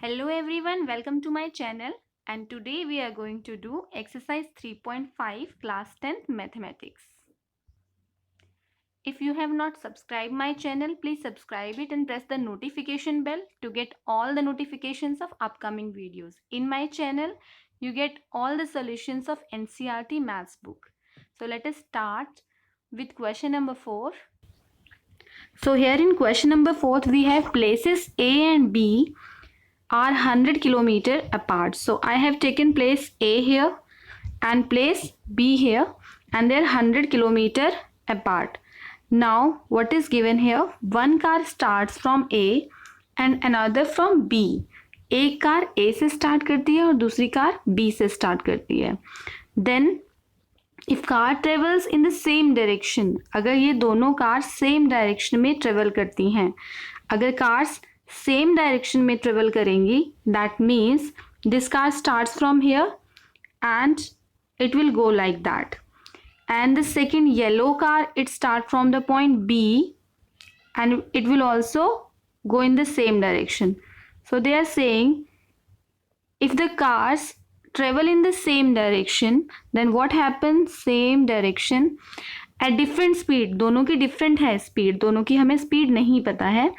Hello everyone, welcome to my channel, and today we are going to do exercise 3.5 class 10th mathematics. If you have not subscribed my channel, please subscribe it and press the notification bell to get all the notifications of upcoming videos. In my channel, you get all the solutions of NCERT maths book. So let us start with question number 4. So here in question number 4 we have places A and B are 100 kilometer apart. So I have taken place A here and place B here, and they're 100 kilometer apart. Now what is given here? One car starts from A and another from B. एक car A से start करती है और दूसरी car B से start करती है. Then if car travels in the same direction, अगर ये दोनों कार सेम डायरेक्शन में ट्रेवल करती हैं, अगर कार्स सेम डायरेक्शन में ट्रेवल करेंगी, that means this car starts from here and it will go like that, and the second yellow car, it start from the point B and it will also go in the same direction. So they are saying if the cars travel in the same direction, then what happens? Same direction at different speed, दोनों की different है speed, दोनों की हमें speed नहीं पता है.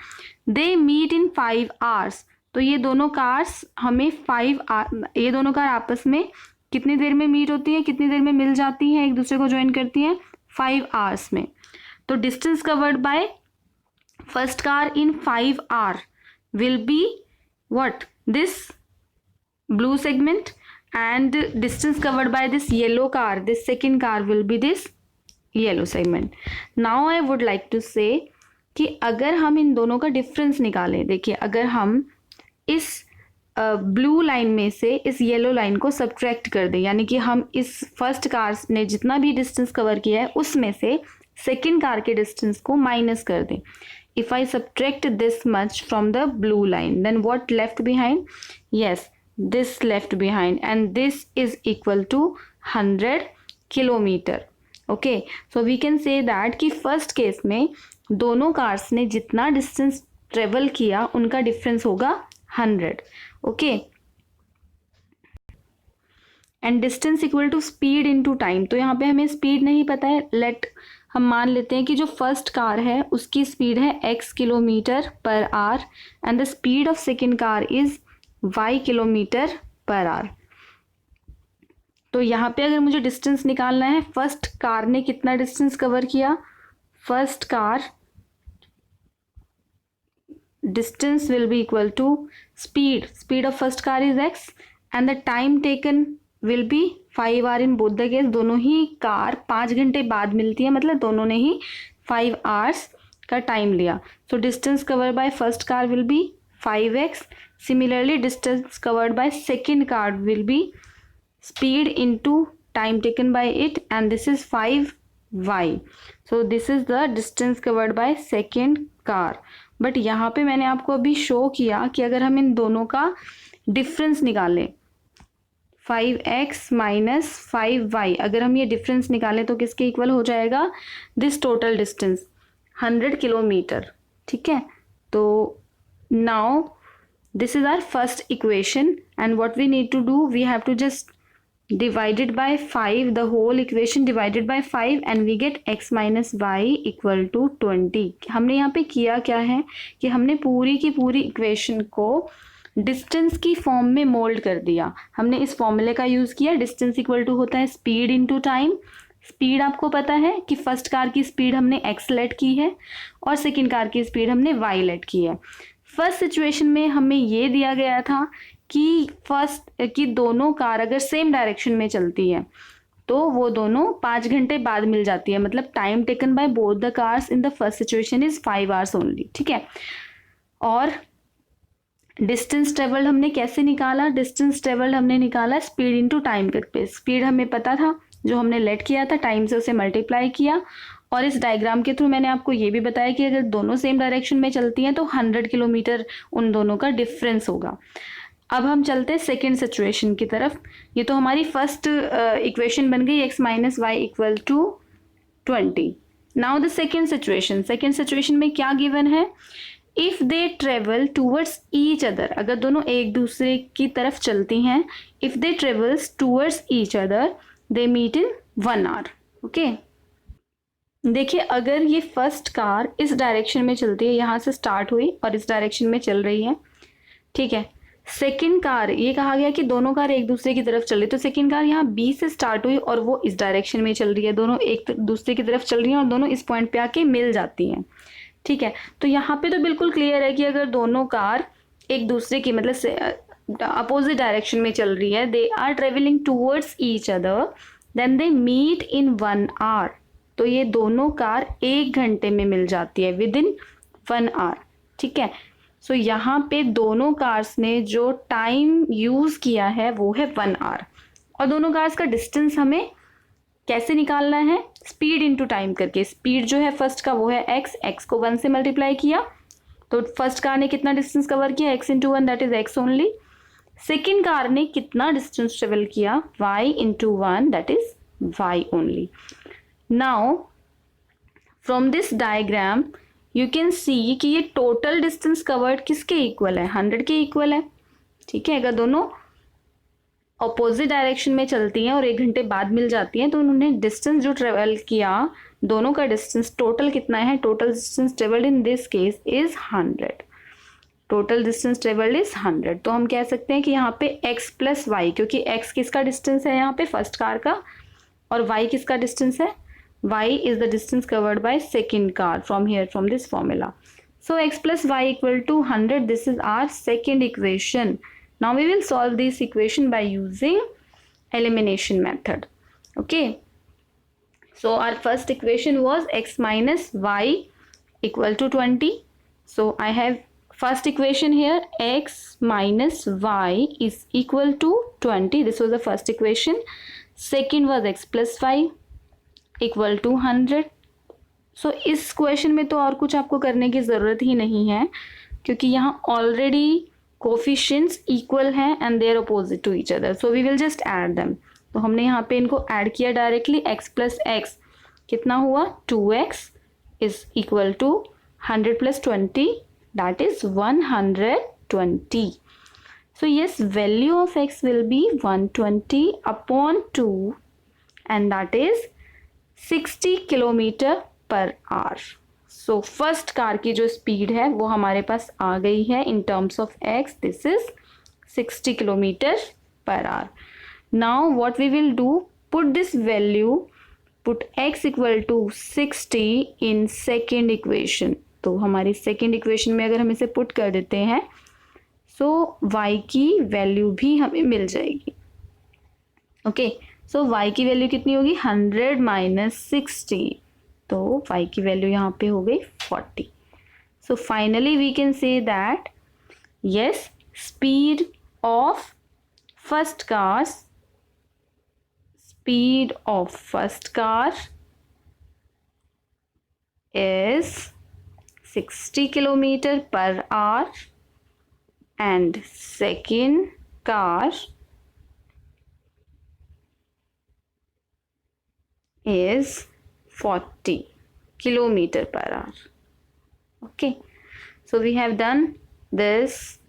They meet in 5 hours. तो ये दोनों कार्स हमें ये दोनों कार आपस में कितनी देर में मीट होती है, कितनी देर में मिल जाती हैं, एक दूसरे को ज्वाइन करती हैं? 5 hours में. तो distance covered by first car in 5 hour will be what? This blue segment, and distance covered by this yellow car, this second car will be this yellow segment. Now I would like to say कि अगर हम इन दोनों का difference निकालें, देखिए अगर हम इस ब्लू लाइन में से इस येलो लाइन को सब्ट्रैक्ट कर दें, यानी कि हम इस फर्स्ट कार ने जितना भी डिस्टेंस कवर किया है उसमें से सेकेंड कार के डिस्टेंस को माइनस कर दें. If I subtract this much from the blue line, then what left behind? Yes, this left behind, and this is equal to 100 kilometer. Okay, so we can say that कि first case में दोनों cars ने जितना distance travel किया उनका difference होगा 100. Okay, and distance equal to speed into time. तो यहाँ पे हमें स्पीड नहीं पता है. हम मान लेते हैं कि जो फर्स्ट कार है उसकी स्पीड है x kilometre per hour and the speed of second car is y kilometre per our. तो यहाँ पे अगर मुझे डिस्टेंस निकालना है, फर्स्ट कार ने कितना डिस्टेंस कवर किया? First car distance will be equal to speed of first car is x and the time taken will be 5 hour in both the case. दोनों ही कार 5 घंटे बाद मिलती है, मतलब दोनों ने ही 5 hours का टाइम लिया. So distance covered by first car will be 5x. Similarly distance covered by second car will be speed into time taken by it, and this is 5y. So this is the distance covered by second car. But यहाँ पे मैंने आपको अभी show किया कि अगर हम इन दोनों का डिफरेंस निकालें, 5x माइनस 5y, अगर हम ये डिफरेंस निकालें तो किसके इक्वल हो जाएगा? This total distance 100 kilometre. ठीक है, तो now this is our first equation, and what we need to do, we have to just divided by 5, the whole equation divided by 5 and we get x minus y equal to 20. हमने यहाँ पे किया क्या है कि हमने पूरी की पूरी इक्वेशन को डिस्टेंस की फॉर्म में मोल्ड कर दिया. हमने इस फॉर्मूले का यूज़ किया. डिस्टेंस इक्वल टू होता है स्पीड इनटू टाइम. स्पीड आपको पता है कि फर्स्ट कार की स्पीड हमने x लेट की है और सेकेंड कार की स्पीड हमने y लेट की है. फर्स्ट सिचुएशन में हमें ये दिया गया था कि दोनों कार अगर सेम डायरेक्शन में चलती है तो वो दोनों 5 घंटे बाद मिल जाती है, मतलब time taken by both the cars in the first situation is 5 hours only. ठीक है, और डिस्टेंस ट्रेवल्ड हमने कैसे निकाला? डिस्टेंस ट्रेवल्ड हमने निकाला स्पीड इनटू टाइम पे. स्पीड हमें पता था, जो हमने लेट किया था टाइम से उसे मल्टीप्लाई किया, और इस डायग्राम के थ्रू मैंने आपको ये भी बताया कि अगर दोनों सेम डायरेक्शन में चलती हैं तो 100 किलोमीटर उन दोनों का डिफरेंस होगा. अब हम चलते हैं सेकेंड सिचुएशन की तरफ. ये तो हमारी फर्स्ट इक्वेशन बन गई x minus Y equal to 20. Now the second situation में क्या गिवन है? If they travel towards each other, अगर दोनों एक दूसरे की तरफ चलती हैं, if they travels towards each other they meet in 1 hour. Okay, देखिए अगर ये फर्स्ट कार इस डायरेक्शन में चलती है, यहाँ से स्टार्ट हुई और इस डायरेक्शन में चल रही है, ठीक है। सेकंड कार, ये कहा गया कि दोनों कार एक दूसरे की तरफ चल रही, तो सेकंड कार यहाँ बी से स्टार्ट हुई और वो इस डायरेक्शन में चल रही है, दोनों एक दूसरे की तरफ चल रही हैं और दोनों इस पॉइंट पे आके मिल जाती हैं, ठीक है। तो यहाँ पे तो बिल्कुल क्लियर है कि अगर दोनों कार एक दूसरे की मतलब अपोजिट डायरेक्शन में चल रही है, they are travelling towards each other then they meet in 1 hour, तो ये दोनों कार 1 घंटे में मिल जाती है, विद इन 1 आवर, ठीक है। सो यहाँ पे दोनों कार्स ने जो टाइम यूज किया है वो है 1 आवर, और दोनों कार्स का डिस्टेंस हमें कैसे निकालना है, स्पीड इनटू टाइम करके। स्पीड जो है फर्स्ट का वो है x को 1 से मल्टीप्लाई किया, तो फर्स्ट कार ने कितना डिस्टेंस कवर किया, x into 1 that is x only. Second car ने कितना डिस्टेंस ट्रेवल किया, y into 1 that is y only. Now from this diagram you can see कि ये टोटल डिस्टेंस कवर्ड किसके इक्वल है, 100 के इक्वल है, ठीक है। अगर दोनों ऑपोजिट डायरेक्शन में चलती हैं और 1 घंटे बाद मिल जाती हैं, तो उन्होंने डिस्टेंस जो ट्रेवल किया, दोनों का डिस्टेंस टोटल कितना है, total distance travelled in this case is 100, total distance travelled is 100। तो हम कह सकते हैं कि यहाँ पे x प्लस वाई, क्योंकि x किसका डिस्टेंस है यहाँ पे फर्स्ट कार का, और y किसका डिस्टेंस है, y is the distance covered by second car from here, from this formula. So x plus y equal to 100, this is our second equation. Now we will solve this equation by using elimination method. Okay, so our first equation was x minus y equal to 20. So I have first equation here, x minus y is equal to 20. This was the first equation. Second was x plus y equal to 100। So इस question में तो और कुछ आपको करने की ज़रूरत ही नहीं है, क्योंकि यहाँ ऑलरेडी कोफिशिएंट्स इक्वल हैं and they are opposite to each other, so we will just add them. तो हमने यहाँ पे इनको ऐड किया डायरेक्टली, x प्लस एक्स कितना हुआ, 2x is equal to 100 plus 20 that is 120। So yes, value of x will be 120 upon 2 and that is 60 kilometre per hour. So first car की जो स्पीड है वो हमारे पास आ गई है in terms of x, this is 60 kilometre per hour. Now what we will do, put this value, put x equal to 60 in second equation. तो हमारी सेकेंड इक्वेशन में अगर हम इसे पुट कर देते हैं, सो y की वैल्यू भी हमें मिल जाएगी। ओके, सो y की वैल्यू कितनी होगी, 100 माइनस 60, तो y की वैल्यू यहाँ पे हो गई 40। So finally we can say that yes, speed of first car is 60 kilometre per hour and second car is 40 kilometer per hour. Okay, so we have done this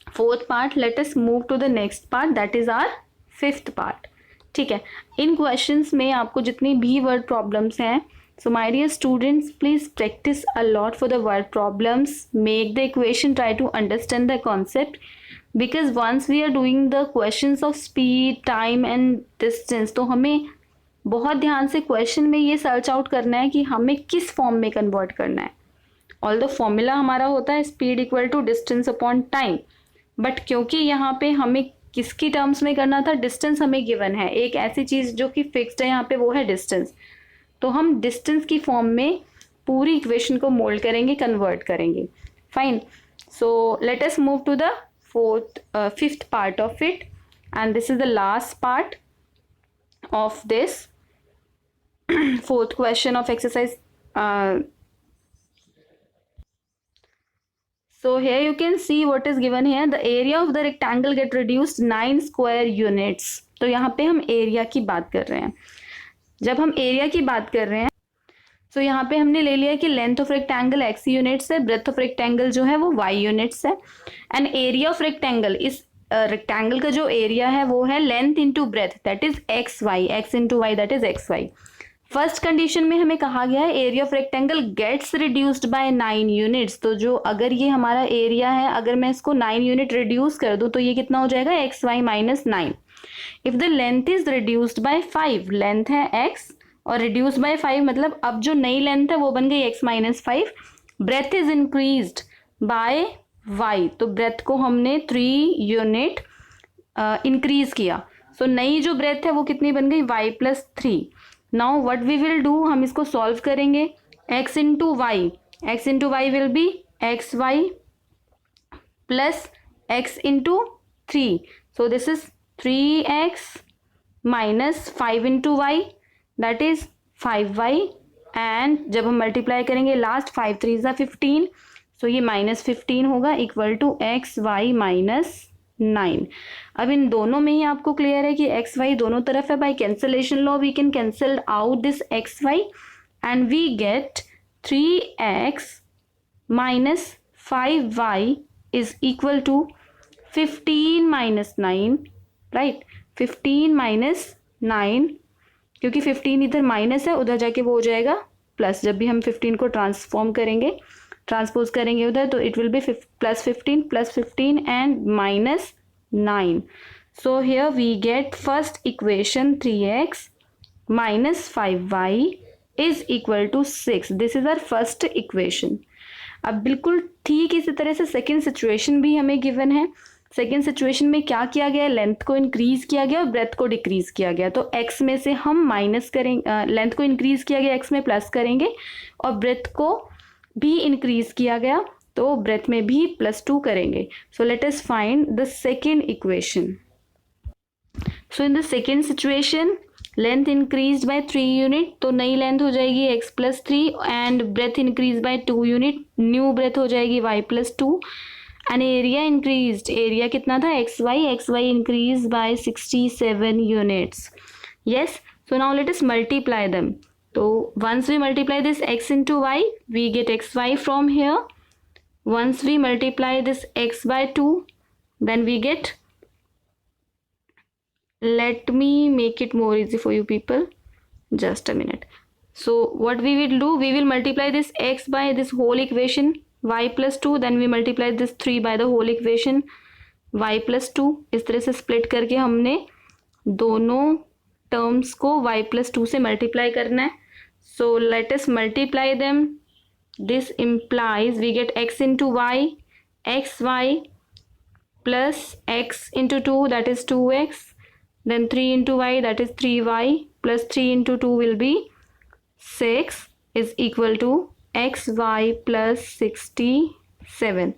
fourth part. Let us move to the next part, that is our fifth part. ठीक है, इन questions में आपको जितनी भी word problems हैं, so my dear students, please practice a lot for the word problems, make the equation, try to understand the concept, because once we are doing the questions of speed, time and distance, तो हमें बहुत ध्यान से question में ये search out करना है कि हमें किस फॉर्म में कन्वर्ट करना है। ऑल द फॉर्मूला हमारा होता है speed equal to distance upon time, but क्योंकि यहाँ पे हमें किसकी टर्म्स में करना था, डिस्टेंस हमें गिवन है, एक ऐसी चीज़ जो कि फिक्स्ड है यहाँ पे, वो है डिस्टेंस। तो हम डिस्टेंस की फॉर्म में पूरी इक्वेशन को मोल्ड करेंगे, कन्वर्ट करेंगे। Fine, so let us move to the fifth part of it, and this is the last part of this fourth question of exercise. So here you can see what is given here, the area of the rectangle get reduced 9 square units. तो यहाँ पे हम area की बात कर रहे हैं। जब हम एरिया की बात कर रहे हैं सो यहाँ पे हमने ले लिया कि length of rectangle x units है, ब्रेथ ऑफ रेक्टेंगल जो है वो y यूनिट्स है, एंड एरिया ऑफ रेक्टेंगल, इस रेक्टेंगल का जो एरिया है वो है length into breadth, that is x y, x into y that is x y. First condition में हमें कहा गया है area of rectangle gets reduced by 9 units, तो जो अगर ये हमारा एरिया है, अगर मैं इसको 9 यूनिट रिड्यूस कर दूं तो ये कितना हो जाएगा, x y minus 9। If the length is reduced by 5, length है x और रिड्यूस बाय 5 मतलब अब जो नई लेंथ है वो बन गई x minus 5। Breadth is increased by y, तो ब्रेथ को हमने 3 यूनिट इंक्रीज किया, सो नई जो ब्रेथ है वो कितनी बन गई, y plus 3। Now what we will do, हम इसको सॉल्व करेंगे, x into y, x into y will be x y plus x into 3, so this is 3x minus 5 into y that is 5y, and जब हम multiply करेंगे last 5 3 ज़ा 15, सो ये minus 15 होगा equal to x y minus 9। अब इन दोनों में ही आपको क्लियर है कि एक्स वाई दोनों तरफ है, by cancellation law we can cancel out this x y and we get 3x minus 5y is equal to 15 minus 9, right, 15 minus 9, क्योंकि 15 इधर माइनस है, उधर जाके वो हो जाएगा प्लस, जब भी हम 15 को ट्रांसफॉर्म करेंगे, ट्रांसपोज करेंगे उधर, तो it will be plus 15 and minus 9। So here we get first equation 3x minus 5y is equal to 6, this is our first equation. अब बिल्कुल ठीक इसी तरह से सेकेंड सिचुएशन भी हमें गिवन है। सेकेंड सिचुएशन में क्या किया गया, लेंथ को इंक्रीज किया गया और ब्रेथ को डिक्रीज किया गया, तो x में से हम माइनस करेंगे, लेंथ को इंक्रीज किया गया x में प्लस करेंगे और ब्रेथ को भी इंक्रीज किया गया तो ब्रेथ में भी +2 करेंगे। So let us find the second equation. So in the second situation length increase by 3 unit, तो नई लेंथ हो जाएगी x plus 3 and breadth increase by 2 unit, new breadth हो जाएगी y plus 2 and area increased, area कितना था x y increase by 67 units. Yes, so now let us multiply them, तो once we multiply this x into y we get xy from here, once we multiply this x by 2 then we get, let me make it more easy for you people, just a minute. So what we will do, we will multiply this x by this whole equation y plus 2, then we multiply this 3 by the whole equation y plus 2, इस तरह से split करके हमने दोनों terms को y plus 2 से multiply करना है। सो let us multiply them, this implies we get x into y, xy plus x into 2 that is 2x, then 3 into y that is 3y plus 3 into 2 will be 6 is equal to xy plus 67,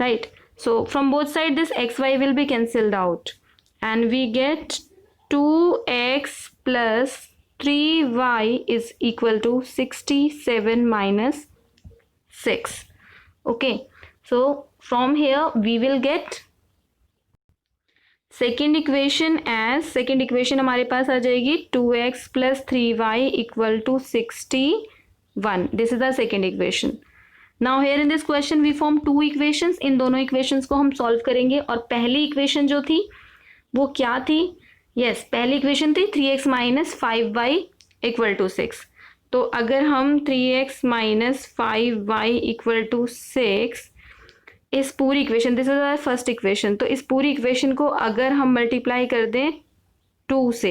right? So from both sides this xy will be cancelled out and we get 2x plus 3y is equal to 67 minus 6. Okay, so from here we will get second equation as, second equation हमारे पास आ जाएगी 2x plus 3y equal to 61, this is the second equation. Now here in this question we form two equations, इन दोनों equations को हम solve करेंगे और पहली इक्वेशन जो थी वो क्या थी, यस पहली इक्वेशन थी 3x minus 5y equal to 6, तो अगर हम 3x minus 5y equal to 6 इस पूरी equation, this is our first equation, तो इस पूरी इक्वेशन को अगर हम मल्टीप्लाई कर दें 2 से,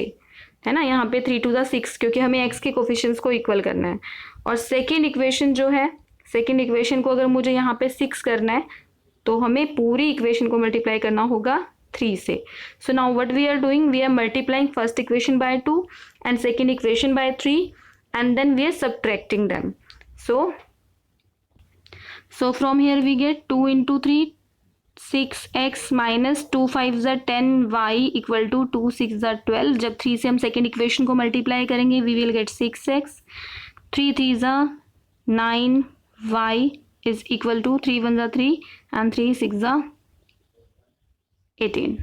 है ना, यहाँ पे 3 to the 6 क्योंकि हमें x के कोफिशिएंट्स को इक्वल करना है, और सेकेंड इक्वेशन जो है, सेकेंड इक्वेशन को अगर मुझे यहाँ पे 6 करना है तो हमें पूरी इक्वेशन को मल्टीप्लाई करना होगा 3 से। So now what we are doing, we are multiplying first equation by 2 and second equation by 3 and then we are subtracting them. So from here we get 2 into 3, 6x minus 2 5s are 10, y equal to 2 6s are 12, जब 3 से हम second equation को multiply करेंगे we will get 6x, 3 3s are 9, y is equal to 3 1s are 3 and 3 6s are 18.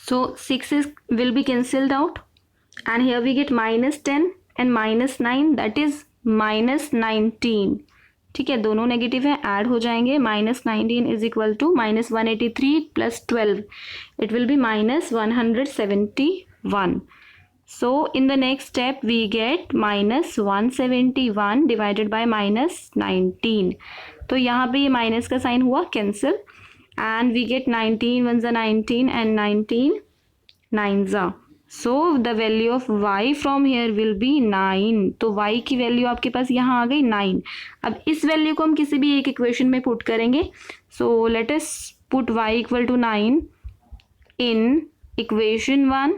So 6 will be cancelled out and here we get minus 10, and -9 that is -19. ठीक है, दोनों negative है, add हो जाएंगे. -19 is equal to -183 + 12. It will be -171. So in the next step we get -171 divided by -19. तो यहाँ पे ये माइनस का साइन हुआ कैंसिल and we get 19 1 ज़ा 19 and 19 9 ज़ा. So the value of y from here will be 9. तो y की वैल्यू आपके पास यहाँ आ गई 9. अब इस वैल्यू को हम किसी भी एक इक्वेशन में पुट करेंगे. So let us put y equal to 9 in equation 1.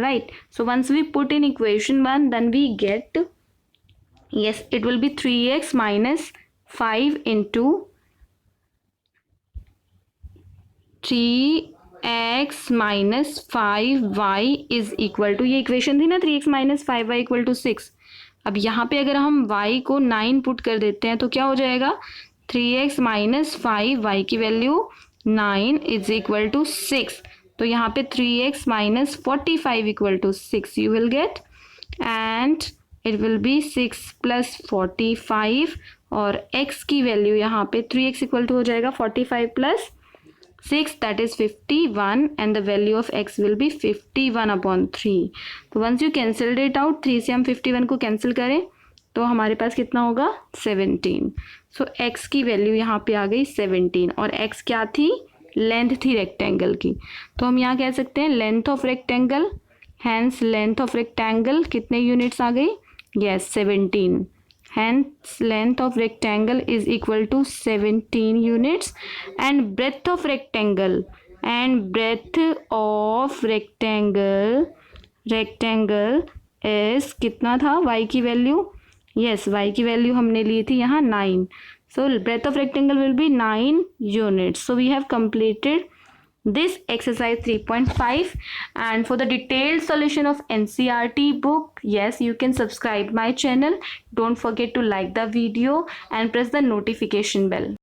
Right, so once we put in equation 1, then we get, yes, it will be 3x minus 5 into 3x minus 5y is equal to, ये equation थी ना 3x minus 5y equal to 6. अब यहाँ पे अगर हम y को 9 put कर देते हैं तो क्या हो जाएगा, 3x minus 5y की वैल्यू 9 is equal to 6. तो यहाँ पे 3x minus 45 equal to 6 you will get, and it will be 6 plus 45 और x की वैल्यू यहाँ पे 3x equal to हो जाएगा 45 plus 6 that is 51 and the value of x will be 51/3. तो once you cancelled it out, 3 से हम 51 को कैंसिल करें तो हमारे पास कितना होगा 17. सो x की वैल्यू यहाँ पे आ गई 17 और x क्या थी, लेंथ थी रेक्टेंगल की. तो हम यहाँ कह सकते हैं length of rectangle, hence length of rectangle कितने यूनिट्स आ गई, yes 17. Hence length of rectangle is equal to 17 units and breadth of rectangle rectangle is कितना था, y की वैल्यू, यस y की वैल्यू हमने ली थी यहाँ 9. So breadth of rectangle will be 9 units. So we have completed this exercise 3.5, and for the detailed solution of NCERT book, yes, you can subscribe my channel. Don't forget to like the video and press the notification bell.